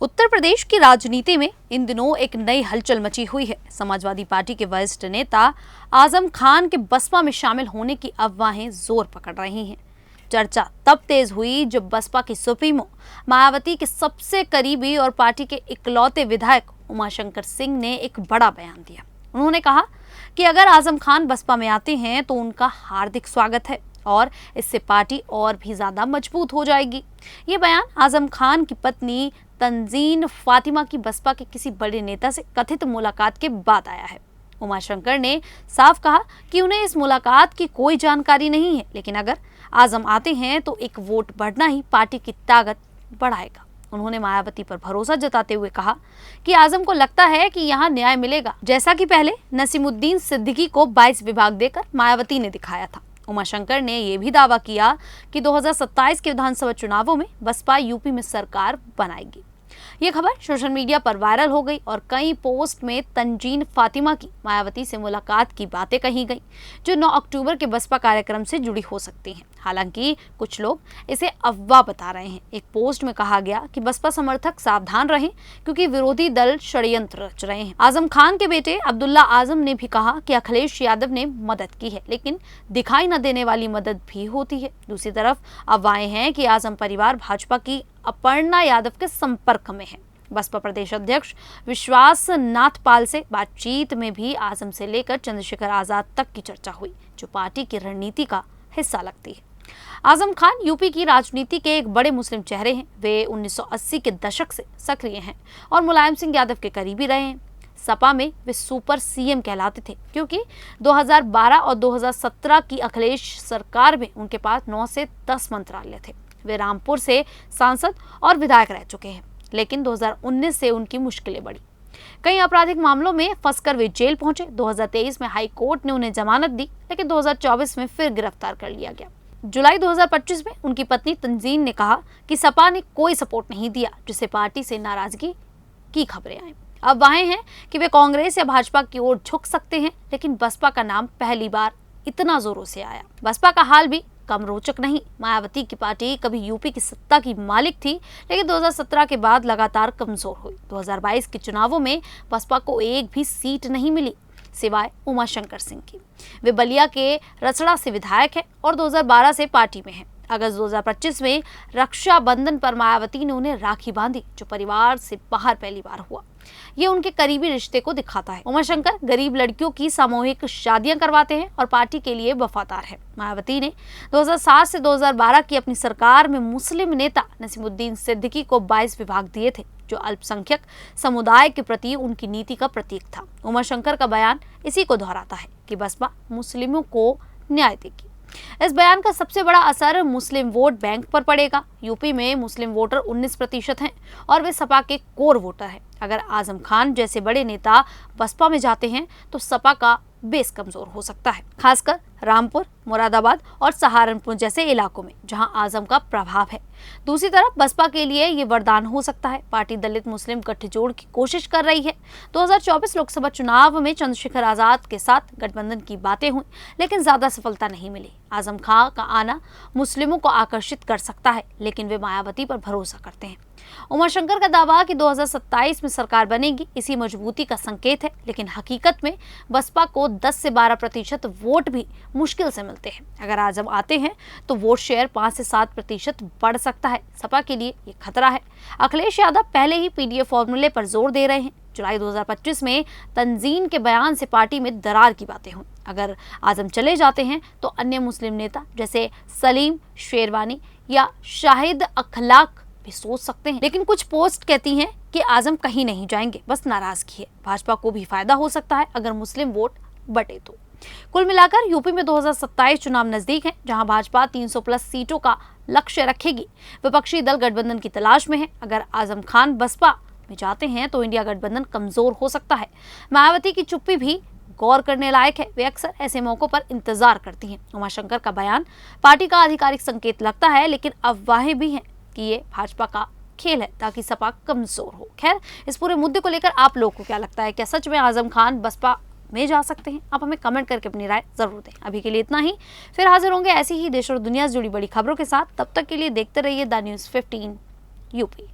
उत्तर प्रदेश की राजनीति में इन दिनों एक नई हलचल मची हुई है। समाजवादी पार्टी के वरिष्ठ नेता आजम खान के बसपा में शामिल होने की अफवाहें जोर पकड़ रही हैं। चर्चा तब तेज हुई जब बसपा की सुप्रीमो मायावती के सबसे करीबी और पार्टी के इकलौते विधायक उमाशंकर सिंह ने एक बड़ा बयान दिया। उन्होंने कहा कि अगर आजम खान बसपा में आते हैं तो उनका हार्दिक स्वागत है और इससे पार्टी और भी ज्यादा मजबूत हो जाएगी। ये बयान आजम खान की पत्नी तंजीन फातिमा की बसपा के किसी बड़े नेता से कथित मुलाकात के बाद आया है। उमाशंकर ने साफ कहा कि उन्हें इस मुलाकात की कोई जानकारी नहीं है, लेकिन अगर आजम आते हैं तो एक वोट बढ़ना ही पार्टी की ताकत बढ़ाएगा। उन्होंने मायावती पर भरोसा जताते हुए कहा कि आजम को लगता है कि यहाँ न्याय मिलेगा, जैसा कि पहले नसीमुद्दीन सिद्दीकी को 22 विभाग देकर मायावती ने दिखाया था। उमाशंकर ने यह भी दावा किया कि 2027 के विधानसभा चुनावों में बसपा यूपी में सरकार बनाएगी। ये खबर सोशल मीडिया पर वायरल हो गई और कई पोस्ट में तंजीन फातिमा की मायावती से मुलाकात की बातें कही गई, जो 9 अक्टूबर के बसपा कार्यक्रम से जुड़ी हो सकती हैं। हालांकि कुछ लोग इसे अफवाह बता रहे हैं। एक पोस्ट में कहा गया कि बसपा समर्थक सावधान रहें क्योंकि विरोधी दल षड्यंत्र रच रहे हैं। आजम खान के बेटे अब्दुल्ला आजम ने भी कहा कि अखिलेश यादव ने मदद की है, लेकिन दिखाई न देने वाली मदद भी होती है। दूसरी तरफ अफवाहें हैं कि आजम परिवार भाजपा की अपर्णा यादव के संपर्क में है। बसपा प्रदेश अध्यक्ष विश्वास नाथपाल से बातचीत में भी आजम से लेकर चंद्रशेखर आजाद तक की चर्चा हुई, जो पार्टी की रणनीति का हिस्सा लगती है। आजम खान यूपी की राजनीति के एक बड़े मुस्लिम चेहरे हैं। वे 1980 के दशक से सक्रिय हैं और मुलायम सिंह यादव के करीबी रहे हैं। सपा में वे सुपर सीएम कहलाते थे क्योंकि 2012 और 2017 की अखिलेश सरकार में उनके पास 9 से 10 मंत्रालय थे। वे रामपुर से सांसद और विधायक रह चुके हैं, लेकिन 2019 से उनकी मुश्किलें बढ़ी। कई आपराधिक मामलों में फंसकर वे जेल पहुंचे। 2023 में हाई कोर्ट ने उन्हें जमानत दी, लेकिन 2024 में फिर गिरफ्तार कर लिया गया। जुलाई 2025 में उनकी पत्नी तंजीन ने कहा कि सपा ने कोई सपोर्ट नहीं दिया, जिससे पार्टी से नाराजगी की खबरें आई। अफवाहें हैं कि वे कांग्रेस या भाजपा की ओर झुक सकते हैं, लेकिन बसपा का नाम पहली बार इतना जोरों से आया। बसपा का हाल भी कम रोचक नहीं। मायावती की पार्टी कभी यूपी की सत्ता की मालिक थी, लेकिन 2017 के बाद लगातार कमजोर हुई। 2022 के चुनावों में बसपा को एक भी सीट नहीं मिली, सिवाय उमाशंकर सिंह की। वे बलिया के रसड़ा से विधायक हैं और 2012 से पार्टी में हैं। अगस्त 2025 में रक्षाबंधन पर मायावती ने उन्हें राखी बांधी, जो परिवार से बाहर पहली बार हुआ। ये उनके करीबी रिश्ते को दिखाता है। उमाशंकर गरीब लड़कियों की सामूहिक शादियां करवाते हैं और पार्टी के लिए वफादार है। मायावती ने 2007 से 2012 की अपनी सरकार में मुस्लिम नेता नसीमुद्दीन सिद्दीकी को 22 विभाग दिए थे, जो अल्पसंख्यक समुदाय के प्रति उनकी नीति का प्रतीक था। उमाशंकर का बयान इसी को दोहराता है कि बसपा मुस्लिमों को न्याय देगी। इस बयान का सबसे बड़ा असर मुस्लिम वोट बैंक पर पड़ेगा। यूपी में मुस्लिम वोटर 19% हैं और वे सपा के कोर वोटर हैं। अगर आजम खान जैसे बड़े नेता बसपा में जाते हैं तो सपा का बेस कमजोर हो सकता है, खासकर रामपुर, मुरादाबाद और सहारनपुर जैसे इलाकों में जहां आजम का प्रभाव है। दूसरी तरफ बसपा के लिए ये वरदान हो सकता है। पार्टी दलित मुस्लिम गठजोड़ की कोशिश कर रही है। 2024 लोकसभा चुनाव में चंद्रशेखर आजाद के साथ गठबंधन की बातें हुई, लेकिन ज्यादा सफलता नहीं मिली। आजम खान का आना मुस्लिमों को आकर्षित कर सकता है, लेकिन वे मायावती पर भरोसा करते हैं। उमाशंकर का दावा कि 2027 में सरकार बनेगी इसी मजबूती का संकेत है, लेकिन हकीकत में बसपा को 10 से 12% वोट भी मुश्किल से मिलते हैं। अगर आजम आते हैं तो वोट शेयर 5 से 7% बढ़ सकता है। सपा के लिए ये खतरा है। अखिलेश यादव पहले ही पीडीएफ फॉर्मूले पर जोर दे रहे हैं। जुलाई 2025 में तंजीन के बयान से पार्टी में दरार की बातें हुई। अगर आजम चले जाते हैं तो अन्य मुस्लिम नेता जैसे सलीम शेरवानी या शाहिद अखलाक भी सोच सकते हैं, लेकिन कुछ पोस्ट कहती हैं कि आजम कहीं नहीं जाएंगे, बस नाराजगी है। भाजपा को भी फायदा हो सकता है अगर मुस्लिम वोट बटे तो। कुल मिलाकर यूपी में 2027 चुनाव नजदीक है, जहां भाजपा 300+ सीटों का लक्ष्य रखेगी। विपक्षी दल गठबंधन की तलाश में है। अगर आजम खान बसपा में जाते हैं तो इंडिया गठबंधन कमजोर हो सकता है। मायावती की चुप्पी भी गौर करने लायक है। वे अक्सर ऐसे मौकों पर इंतजार करती हैं। उमाशंकर का बयान पार्टी का आधिकारिक संकेत लगता है, लेकिन अफवाहें भी हैं कि ये भाजपा का खेल है ताकि सपा कमजोर हो। खैर, इस पूरे मुद्दे को लेकर आप लोगों को क्या लगता है? क्या सच में आजम खान बसपा में जा सकते हैं? आप हमें कमेंट करके अपनी राय जरूर दें। अभी के लिए इतना ही, फिर हाजिर होंगे ऐसी ही देश और दुनिया से जुड़ी बड़ी खबरों के साथ। तब तक के लिए देखते रहिए द न्यूज़ 15 यूपी।